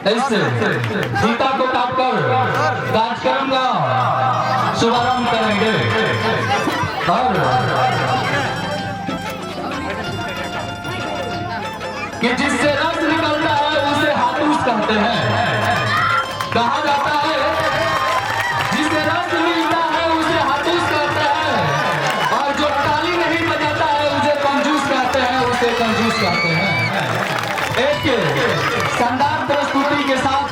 इस सीता को काटकर कार्यक्रम का शुभारंभ करेंगे और कि जिससे रस निकलता है उसे हाथूस कहते हैं। कहा जाता है जिसे रस मिलता है उसे हाथूस कहते हैं और जो ताली नहीं बजाता है उसे कंजूस कहते हैं, उसे कंजूस कहते हैं। एक शानदार प्रस्तुति के साथ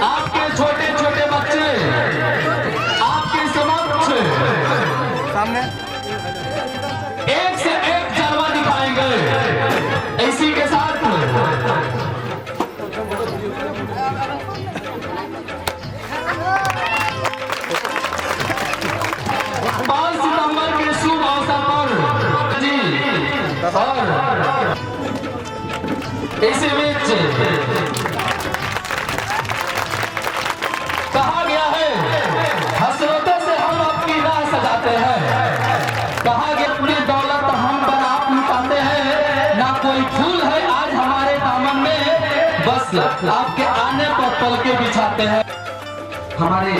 आपके छोटे छोटे बच्चे आपके समक्ष सामने एक से एक जलवा दिखाएंगे। इसी के साथ 5 सितंबर के शुभ अवसर पर जी और इसी बीच कहा गया है हसरतों से हम अपनी राह सजाते हैं। कहा गया अपनी दौलत हम पर आप लुटाते हैं, ना कोई फूल है आज हमारे दामन में, बस आपके आने पर पलके बिछाते हैं। हमारे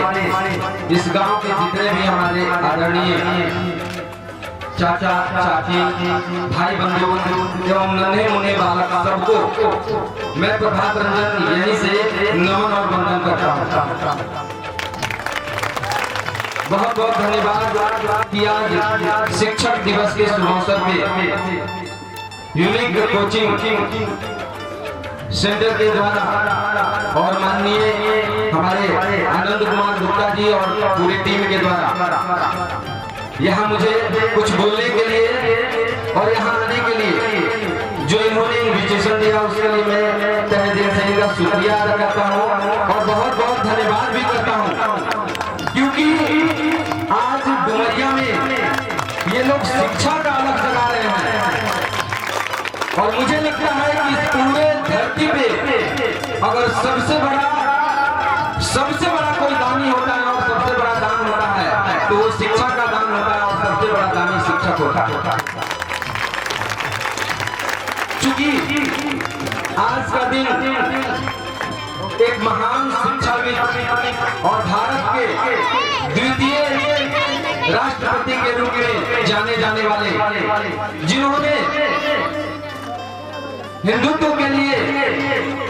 इस गांव के जितने भी हमारे आदरणीय चाचा चाची भाई बंधु एवं नन्हे मुन्ने बालक सबको मैं प्रभात रंजन यहीं से नमन और वंदन करता हूँ। बहुत बहुत धन्यवाद कि आज शिक्षक दिवस के शुभ अवसर पे यूनिक कोचिंग सेंटर के द्वारा और माननीय हमारे आनंद कुमार गुप्ता जी और पूरी टीम के द्वारा यहाँ मुझे कुछ बोलने के लिए और यहाँ आने के लिए जो इन्होंने इन्विटेशन दिया उसके लिए मैं तहे दिल से इनका शुक्रिया अदा करता हूँ और बहुत बहुत धन्यवाद भी करता हूँ, क्योंकि आज डुमरिया में ये लोग शिक्षा का अलग जगा रहे हैं और मुझे लगता है कि इस पूरे धरती पे अगर सबसे बड़ा कोई दानी होता है और सबसे बड़ा दान होता है तो वो शिक्षा का दान होता है और सबसे बड़ा दानी शिक्षक होता है। क्योंकि आज का दिन एक महान शिक्षाविद और भारत के द्वितीय राष्ट्रपति के रूप में जाने जाने वाले जिन्होंने हिंदुत्व के लिए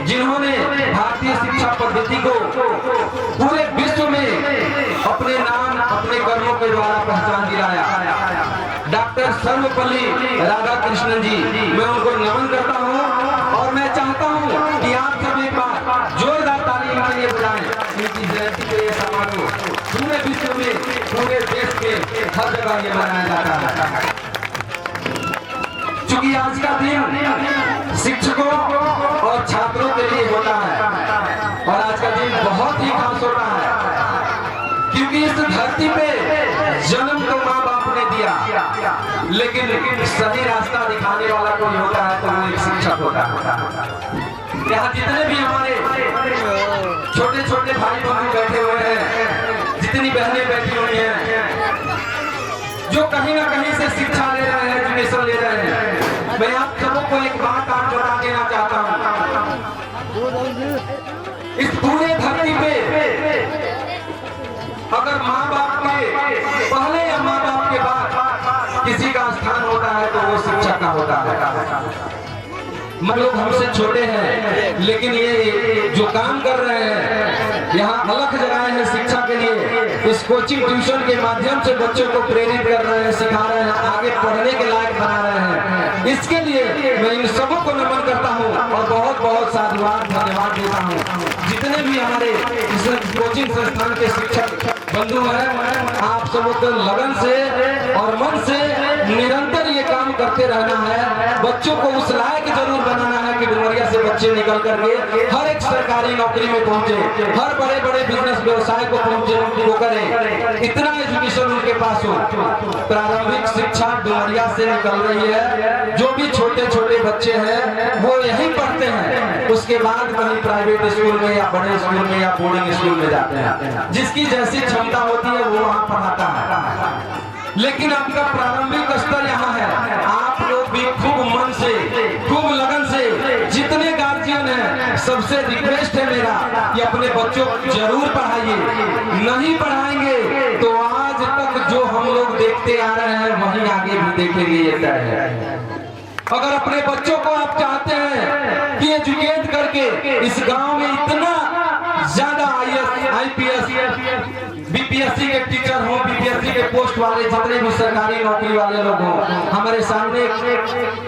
जिन्होंने भारतीय शिक्षा पद्धति को पूरे विश्व में अपने नाम अपने कर्मों के द्वारा पहचान दिलाया, डॉक्टर सर्वपल्ली राधाकृष्णन जी, मैं उनको नमन करता हूं और मैं चाहता हूं कि आप सब एक बार जोरदार ताली इनके लिए बजाएं। इनकी जयंती के समारोह पूरे विश्व में पूरे देश में हर जगह ये मनाया जाता है, क्योंकि आज का दिन शिक्षकों और छात्रों के लिए होता है और आज का दिन बहुत ही खास होता है, क्योंकि इस धरती पे जन्म तो माँ बाप ने दिया, लेकिन सही रास्ता दिखाने वाला कोई होता है तो वो एक शिक्षक होता है। यहाँ जितने भी हमारे छोटे छोटे भाई बंधु बैठे हुए हैं, जितनी बहनें बैठी हुई हैं, जो कहीं ना कहीं से शिक्षा ले रहे हैं, एजुकेशन ले रहे हैं, मैं आप सबों को एक बात आज बता देना चाहता हूँ। इस पूरे धरती पे अगर माँ बाप के पहले या माँ बाप के बाद किसी का स्थान होता है तो वो शिक्षा का होता है। लोग हमसे छोटे हैं लेकिन ये जो काम कर रहे हैं यहाँ अलग जगह है शिक्षा के लिए, इस कोचिंग ट्यूशन के माध्यम से बच्चों को प्रेरित कर रहे हैं, सिखा रहे हैं, आगे पढ़ने के लायक बना रहे हैं। इसके लिए मैं इन सबों को नमन करता हूँ और बहुत बहुत साधुवाद धन्यवाद देता हूँ। जितने भी हमारे इस कोचिंग संस्थान के शिक्षक बंधु हैं, आप सबों को लगन से और मन से निरंतर ये काम करते रहना है। बच्चों को उस लायक जरूर बनाना है कि डुमरिया से बच्चे निकल करके हर एक सरकारी नौकरी में पहुंचे, हर बड़े बड़े बिजनेस व्यवसाय को पहुंचे, वो करें, इतना एजुकेशन उनके पास हो। प्रारंभिक शिक्षा डुमरिया से निकल रही है, जो भी छोटे छोटे बच्चे हैं वो यहीं पढ़ते हैं, उसके बाद कहीं प्राइवेट स्कूल में या बड़े स्कूल में या बोर्डिंग स्कूल में जाते हैं। जिसकी जैसी क्षमता होती है वो वहाँ पढ़ाता है, लेकिन आपका प्रारंभिक स्तर यहाँ है। आप लोग भी खूब मन से, खूब लगन से, जितने गार्जियन हैं सबसे रिक्वेस्ट है मेरा कि अपने बच्चों को जरूर पढ़ाइए। नहीं पढ़ाएंगे तो आज तक जो हम लोग देखते आ रहे हैं वहीं आगे भी देखेंगे, ये तय है। अगर अपने बच्चों को आप चाहते हैं कि एजुकेट करके इस गांव में इतना ज्यादा IPS BPSC के टीचर हो, BPSC के पोस्ट वाले जितने भी सरकारी नौकरी वाले लोग हों, हमारे सामने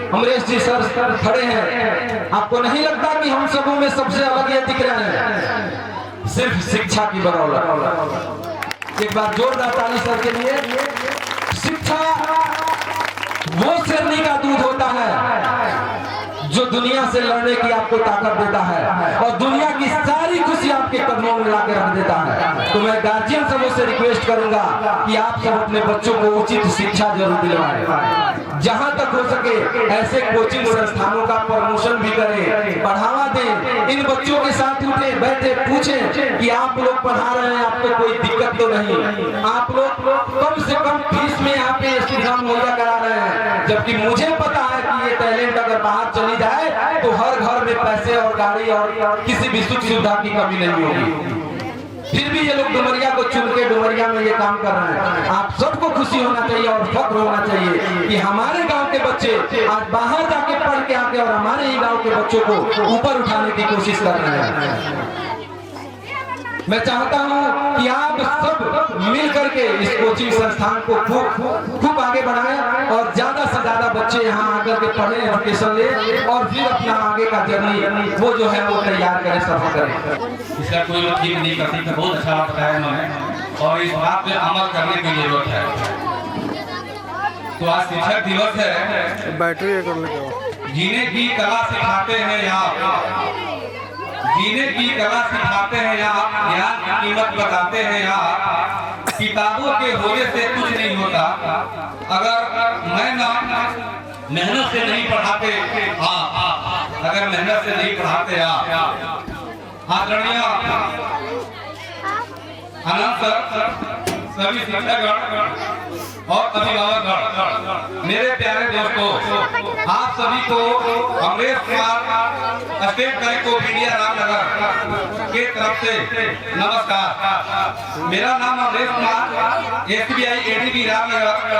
अमरेश जी सर खड़े हैं। आपको नहीं लगता कि हम सबों में सबसे अलग ये दिख रहे हैं? सिर्फ शिक्षा की बदौलत। एक बार जोरदार ताली सर के लिए। शिक्षा वो शेरनी का दूध होता है जो दुनिया से लड़ने की आपको ताकत देता है और दुनिया की सारी खुशी आपके कदमों में लाकर रख देता है। तो मैं गार्जियन सबों से रिक्वेस्ट करूंगा कि आप सब अपने बच्चों को उचित शिक्षा जरूर दिलवाएं। जहां तक हो सके ऐसे कोचिंग संस्थानों का प्रमोशन भी करें, बढ़ावा दें। इन बच्चों के साथ उठे बैठे पूछें कि आप लोग पढ़ा रहे हैं, आपको कोई दिक्कत तो नहीं? आप लोग कम से कम फीस में यहाँ पे एग्जाम मुहैया करा रहे हैं, जबकि मुझे पता है कि ये टैलेंट अगर बाहर चली जाए तो हर घर में पैसे और गाड़ी और किसी भी सुख सुविधा की कमी नहीं होगी। फिर भी ये लोग डुमरिया को चुन के डुमरिया में ये काम कर रहे हैं। आप सबको खुशी होना चाहिए और फख्र होना चाहिए कि हमारे गांव के बच्चे आज बाहर जाके पढ़ के आके और हमारे ही गांव के बच्चों को ऊपर उठाने की कोशिश कर रहे हैं। मैं चाहता हूं कि आप सब मिल करके इस कोचिंग संस्थान को खूब आगे बढ़ाएं और ज्यादा से ज्यादा बच्चे यहाँ आकर के पढ़ें, एजुकेशन ले और फिर अपना आगे का जर्नी वो जो है वो तैयार करें, सफल करें। इसका कोई ठीक नहीं करती तो बहुत अच्छा बात बताया उन्होंने और इस बात पे अमल करने की जरूरत है। तो आज शिक्षक दिवस है। बैटरी कर लेके जीने की कला सिखाते हैं यहाँ, जीने की कला सिखाते हैं यहाँ, ज्ञान की कीमत बताते हैं यहाँ। किताबों के होने से कुछ नहीं होता अगर मैं ना मेहनत से नहीं पढ़ाते। अगर मेहनत से नहीं पढ़ाते आदरणीय अनंत सर, सभी शिक्षकगण और अभिभावकगण, मेरे प्यारे दोस्तों, आप सभी को Amresh Kumar state bank of India Ramnagar के तरफ से नमस्कार। मेरा नाम अमरेश कुमार, SBI ADB रामनगर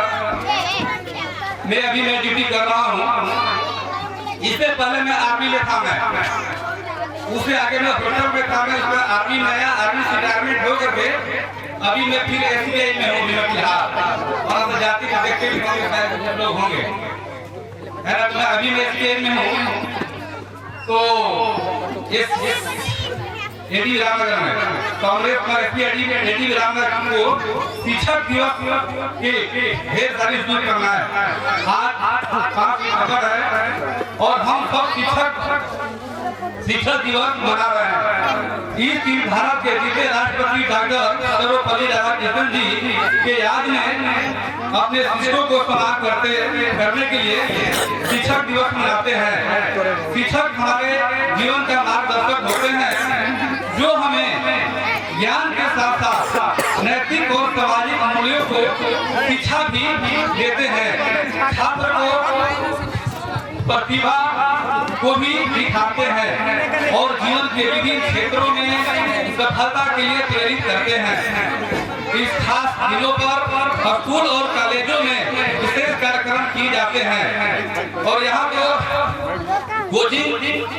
में अभी मैं ड्यूटी कर रहा हूँ। इससे पहले मैं आर्मी में था, उससे आगे मैं होटल में था। मैं उसमें आर्मी में आया, आर्मी से रिटायरमेंट हो करके अभी मैं फिर SBI में हूँ बिहार और अंतर्जातीय को देखते भी लोग होंगे, है ना। मैं अभी मैं SBI में हूँ तो ADB रामनगर में कांग्रेस पर ADB रामनगर को शिक्षक दिवस के ढेर सारी शुरू करना है। आज 5 अक्टूबर है और हम सब शिक्षक दिवस मना रहे हैं। इस दिन भारत के द्वितीय राष्ट्रपति डॉक्टर सर्वपल्ली राधाकृष्णन जी के याद में अपने शिक्षकों को सम्मान करने के लिए शिक्षक दिवस मनाते हैं। शिक्षक हमारे जीवन का मार्गदर्शक होते हैं जो हमें ज्ञान के साथ साथ नैतिक और सामाजिक मूल्यों को शिक्षा भी देते हैं। छात्र को प्रतिभा को भी दिखाते हैं और जीवन के विभिन्न क्षेत्रों में सफलता के लिए प्रेरित करते हैं। इस खास दिनों पर स्कूल और कॉलेजों में विशेष कार्यक्रम किए जाते हैं और यहाँ पे कोचिंग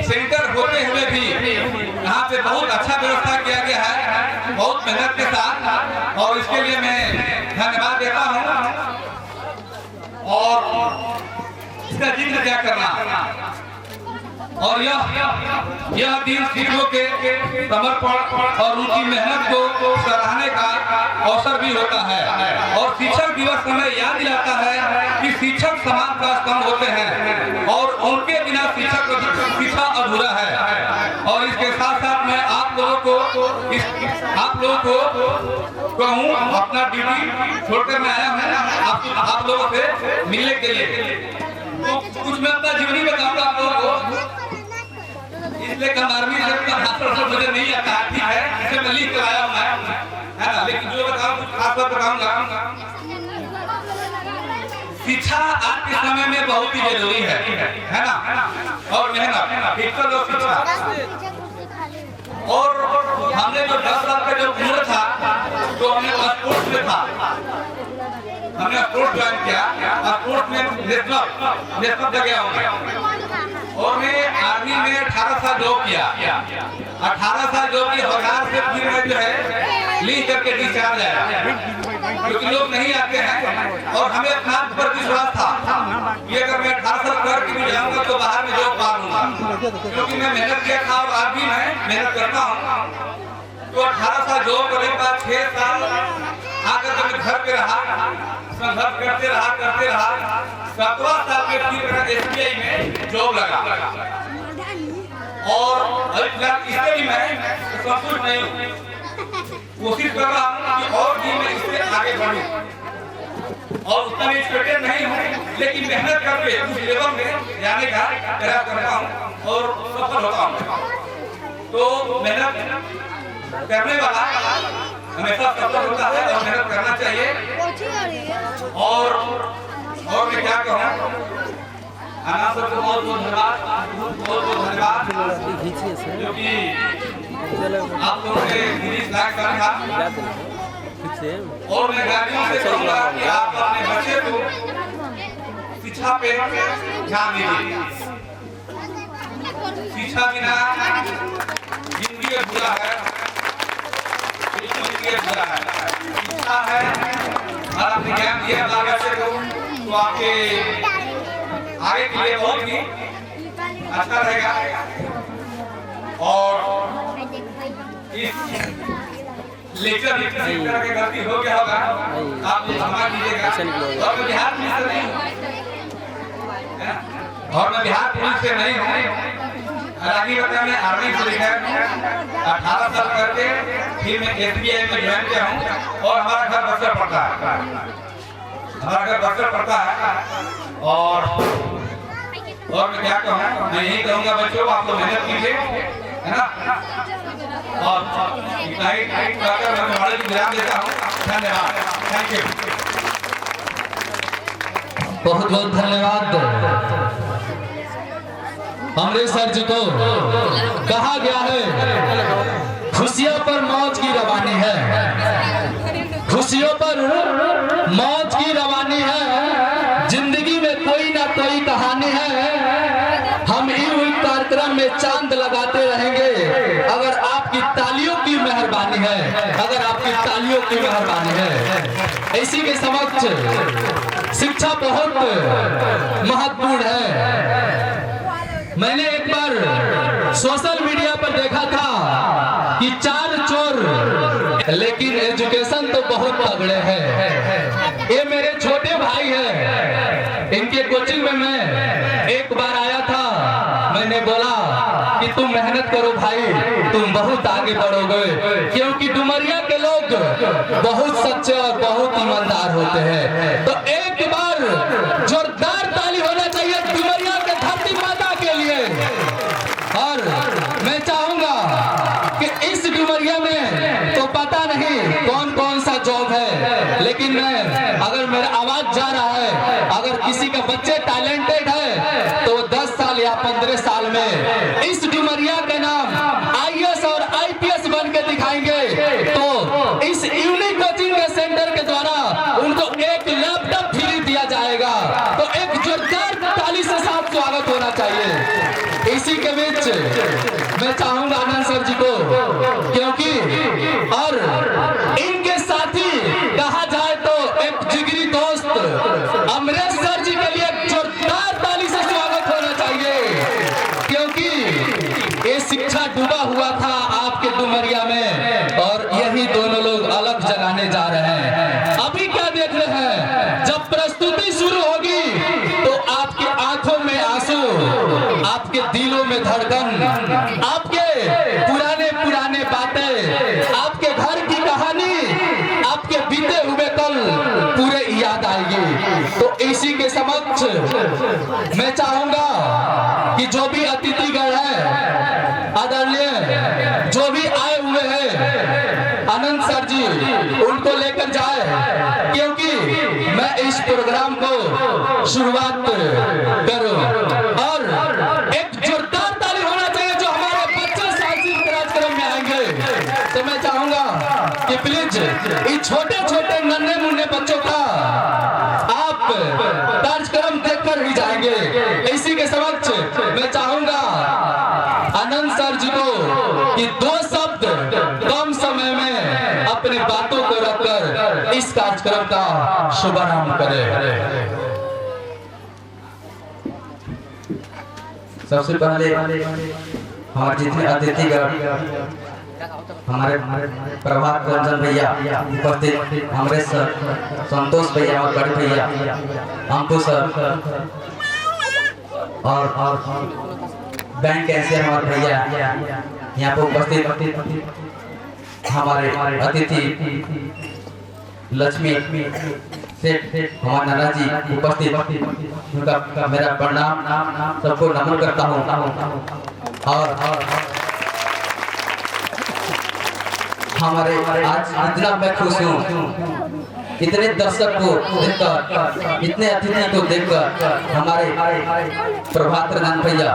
सेंटर होते हुए भी यहाँ पे बहुत अच्छा व्यवस्था किया गया है, बहुत मेहनत के साथ, और इसके लिए मैं धन्यवाद देता हूँ। और इसका जिक्र क्या करना, और यह दिन शिक्षकों के समर्पण और उनकी मेहनत को सराहने का अवसर भी होता है। और शिक्षक दिवस हमें याद दिलाता है कि शिक्षक समाज का स्तंभ होते हैं और उनके बिना शिक्षा अधूरा है। और इसके साथ साथ मैं आप लोगों को कहूँ, अपना ड्यूटी छोड़कर मैं आया हूँ आप लोगों से मिलने के लिए। तो कुछ मैं अपना जीवनी बताऊंगा आप लोगों को, इसलिए आर्मी से मुझे नहीं आता, ठीक है, इसे मैं लिख कर आया हूँ, है ना। लेकिन जो बताऊँ कुछ खास बात बताऊंगा। शिक्षा आज के समय में बहुत ही जरूरी है ना, और मेहनत, शिक्षा जब उम्र था तो हमने स्पोर्ट्स में था, हमने स्पोर्ट्स ज्वाइन किया। स्पोर्ट्स में नेशनल तक गया हूँ और मैं आर्मी में 18 साल जॉब किया। 18 साल जॉब की सरकार से फिर मैं जो है लीव करके डिस्चार्ज आया, क्योंकि लोग नहीं आते हैं और हमें अपना पर विश्वास था कि अगर मैं 18 साल करके भी जाऊंगा तो बाहर में जॉब पा लूंगा, क्योंकि मैं मेहनत किया था और आज भी मैं मेहनत करता हूँ। तो 18 साल जॉब करने के बाद 6 साल आकर जब मैं घर पे रहा, संघर्ष करते रहा 7वां साल में फिर मेरा SBI में जॉब लगा और अभी फिलहाल इससे भी मैं संतुष्ट नहीं हूँ। कोशिश कर रहा हूँ कि और भी मैं इससे आगे बढ़ूँ और उतना एक्सपेक्टेड नहीं हूँ, लेकिन मेहनत करके उस लेवल में जाने का प्रयास करता हूँ और सफल होता हूँ। तो मेहनत करने वाला हमेशा सफल होता है और मेहनत करना चाहिए। और मैं क्या कहूँ, आना सबको बहुत बहुत धन्यवाद, क्योंकि आप लोगों ने गिरीश लाइक करा और मैं गाड़ियों से कहूँगा कि आप अपने बच्चे को शिक्षा पे ध्यान दीजिए। शिक्षा बिना जिंदगी अधूरा है, जिंदगी अधूरा है। शिक्षा है और आपने ज्ञान दिया अपने बच्चे को तो आपके आगे के लिए बहुत ही अच्छा रहेगा। और इस लेक्चर में किसी तरह की गलती हो गया होगा आप क्षमा कीजिएगा। और मैं बिहार पुलिस से नहीं हूँ, हालांकि बता मैं आर्मी से लेकर 18 साल करके फिर मैं SBI में ज्वाइन किया हूँ और हमारा घर बक्सर पड़ता है। और मैं क्या कहूँ, मैं यही कहूँगा बच्चों आप लोग मेहनत कीजिए, है ना। और मैं तुम्हारे लिए विराम देता हूँ। धन्यवाद, थैंक यू। बहुत बहुत धन्यवाद। अमरीश सर जी को कहा गया है खुशियों पर मौज की रवानी है, खुशियों पर मौज की रवानी है, जिंदगी में कोई ना कोई कहानी है। हम इन कार्यक्रम में चांद लगाते रहेंगे अगर आपकी तालियों की मेहरबानी है, अगर आपकी तालियों की मेहरबानी है। इसी के समक्ष शिक्षा बहुत महत्वपूर्ण है। मैंने एक बार सोशल मीडिया पर देखा था कि 4 चोर लेकिन एजुकेशन तो बहुत तगड़े हैं। ये मेरे छोटे भाई हैं, इनके कोचिंग में मैं एक बार आया था। मैंने बोला कि तुम मेहनत करो भाई, तुम बहुत आगे बढ़ोगे, क्योंकि डुमरिया के लोग बहुत सच्चे और बहुत ईमानदार होते हैं। तो एक बार जोरदार ताली होना चाहिए डुमरिया के धरती माता के लिए। और मैं चाहूंगा कि इस डुमरिया में तो पता नहीं कौन कौन सा जॉब है, लेकिन मैं अगर मेरा आवाज जा रहा है, अगर किसी का बच्चे टैलेंटेड है तो 10 साल या 15 साल में इस डुमरिया का नाम IAS और IPS बन के दिखाएंगे। तो इस यूनिक कोचिंग के सेंटर के द्वारा उनको एक लैपटॉप फ्री दिया जाएगा। तो एक जोरदार ताली से साथ स्वागत होना चाहिए। इसी के बीच मैं चाहूंगा आनंद सर जी को, क्योंकि और इनके साथी कहा जाए तो एक जिगरी दोस्त अमरीश सर जी के लिए जोरदार ताली से स्वागत होना चाहिए, क्योंकि ये शिक्षा डूबा हुआ था आपके डुमरिया में और यही दोनों लोग अलग जगाने जा रहे हैं। अभी क्या देख रहे हैं, जब प्रस्तुति शुरू होगी तो आपके आंखों में आंसू, आपके दिलों में धड़कन, आपके पुराने बातें, आपके घर की कहानी, आपके बीते हुए कल पूरे याद आएगी। तो इसी के समक्ष मैं चाहूंगा कि जो भी अतिथिगण है, आदरणीय जो भी आए हुए हैं, आनंद सर जी उनको लेकर जाए, क्योंकि मैं इस प्रोग्राम को शुरुआत करूं। और एक जोरदार ताली होना चाहिए जो हमारे बच्चे सांस्कृतिक कार्यक्रम में आएंगे। तो मैं चाहूंगा इन छोटे छोटे नन्हे मुन्ने बच्चों का आप कार्यक्रम देखकर ही जाएंगे। इसी के समक्ष मैं चाहूंगा आनंद सर जी को कि 2 शब्द कम समय में अपनी बातों को रखकर इस कार्यक्रम का शुभारंभ करें। सबसे पहले हमारे जितने अतिथिगण हमारे प्रभात रंजन भैया उपस्थित, हमारे सर संतोष भैया और बड़े भैया अंकुश सर और बैंक कैशियर हमारे भैया यहाँ पर उपस्थित, हमारे अतिथि लक्ष्मी सेठ हमारे नाना जी उपस्थित, उनका मेरा प्रणाम सबको नमन करता हूँ। और हमारे आज इतना मैं खुश हूँ, इतने दर्शक को देखकर, इतने अतिथि को देखकर, हमारे प्रभात रंजन भैया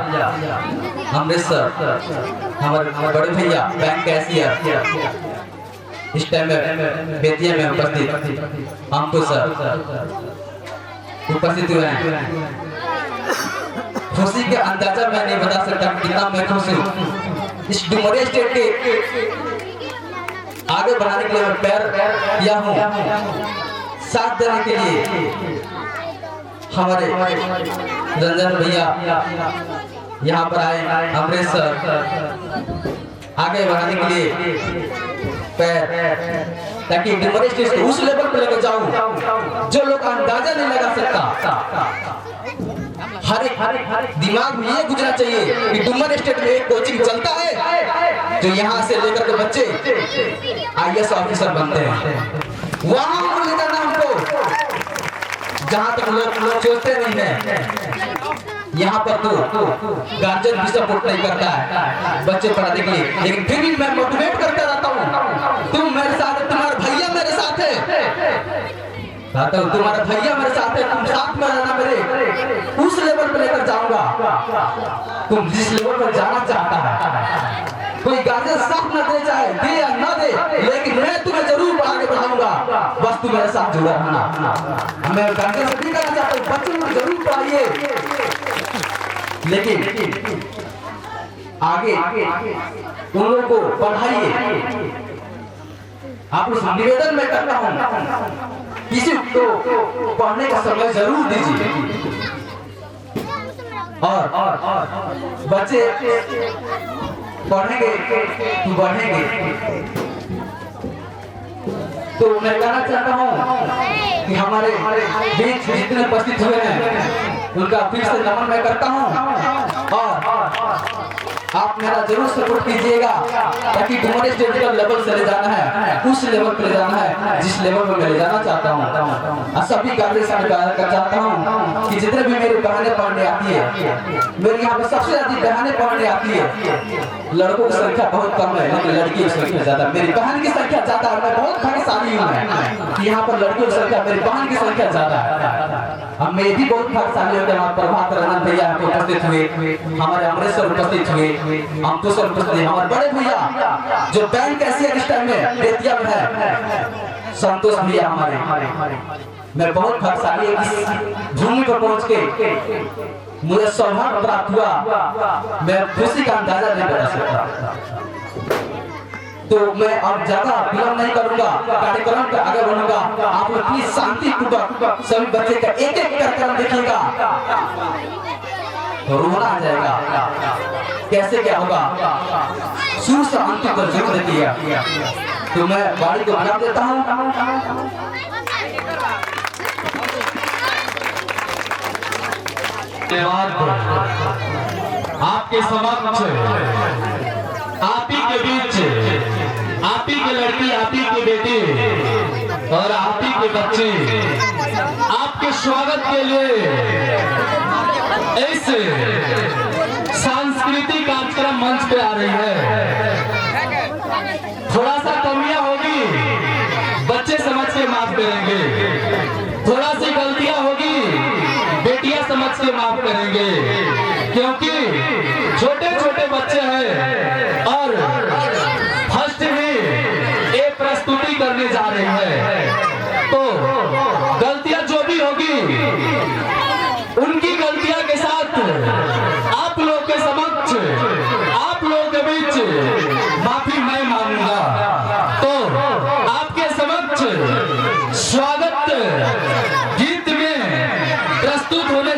अमृतसर, हमारे बड़े भैया बैंक कैशियर इस टाइम में बेतिया में उपस्थित, अंकुश सर उपस्थित हुए हैं। खुशी के अंदाजा मैं नहीं बता सकता कितना मैं खुश हूँ। इस डुमरिया स्टेट के आगे बढ़ाने के लिए मैं पैर किया हूँ, साथ देने के लिए हमारे रंजन भैया यहाँ पर आए, अमृतसर आगे बढ़ाने के लिए पैर, ताकि डुमरिया स्टेट को उस लेवल पर लेकर जाऊं जो लोग अंदाजा नहीं लगा सकता। हर एक दिमाग में ये गुजरना चाहिए कि डुमरिया स्टेट में एक कोचिंग चलता है जो यहाँ से लेकर के बच्चे IAS ऑफिसर बनते हैं। वहां ले जाना हमको जहाँ तक लोग सोचते नहीं है। यहाँ पर तो गार्जियन भी सपोर्ट नहीं करता है बच्चे पढ़ाने के लिए, लेकिन फिर भी मैं मोटिवेट करता रहता हूँ। तुम मेरे साथ, तुम्हारा भैया मेरे साथ है, तुम्हारा भैया मेरे साथ है, तुम साथ में रहना, मेरे उस लेवल पर लेकर जाऊंगा तुम जिस लेवल पर जाना चाहता है। कोई गार्जियन साथ न दे, चाहे दे या न दे, लेकिन मैं तुम्हें जरूर आगे बढ़ाऊंगा, बस तुम मेरे साथ जुड़ा रहना। मैं गार्जियन से भी कहना चाहता हूँ बच्चों को जरूर पढ़ाइए, लेकिन आगे उन लोगों को पढ़ाइए। आप लोग निवेदन में करता हूँ किसी को पढ़ने का समय जरूर दीजिए, और बच्चे पढ़ेंगे तो बढ़ेंगे। तो मैं कहना चाहता हूँ कि हमारे बीच जितने उपस्थित हुए हैं उनका फिर से नमन मैं करता हूँ, और आप मेरा जरूर सपोर्ट कीजिएगा, ताकि डुमरिया स्टेट का लेवल से ले जाना है, उस लेवल पर ले जाना है जिस लेवल पर मैं ले जाना चाहता हूँ। और सभी गार्जियन से कहना चाहता हूँ कि जितने भी मेरी बहनें पढ़ने आती है, मेरे यहाँ पे सबसे ज्यादा बहनें पढ़ने आती है। लड़कों की संख्या बहुत कम है, लेकिन लड़कियों की संख्या ज्यादा, मेरी बहन की संख्या ज्यादा है। मैं बहुत भाग्यशाली हूँ कि यहाँ पर लड़कियों की संख्या, मेरी बहन की संख्या ज्यादा है। हम मैं भी बहुत भाग्यशाली हूँ कि हमारे प्रभात रंजन भैया उपस्थित हुए, हमारे अमृतसर उपस्थित हुए, अंकुश उपस्थित, हमारे बड़े भैया जो बैंक कैशियर इस टाइम में बेतिया में है, संतोष भैया हमारे। मैं बहुत भाग्यशाली हूँ इस भूमि पर पहुँच के मुझे सौभाग्य प्राप्त हुआ, मैं खुशी का अंदाजा नहीं बता सकता। तो मैं अब ज्यादा विलंब नहीं करूंगा, कार्यक्रम पे आगे बढ़ूंगा। आप लोग प्लीज शांतिपूर्वक सभी बच्चे का एक एक कार्यक्रम देखिएगा, तो रोना आ जाएगा कैसे क्या होगा, शुरू से अंतिम तक जरूर देखिएगा। तो मैं बाड़ी को बना देता हूँ। आपके समक्ष, आप ही के बीच, आप ही की लड़की, आप ही की बेटी और आप ही के बच्चे आपके स्वागत के लिए इस सांस्कृतिक कार्यक्रम मंच पे आ रही है। थोड़ा सा कमियां होगी, बच्चे समझ के माफ करेंगे, थोड़ा सी गलतियां होगी, बेटियां समझ के माफ करेंगे, क्योंकि छोटे छोटे बच्चे हैं और फर्स्ट में एक प्रस्तुति करने जा रहे से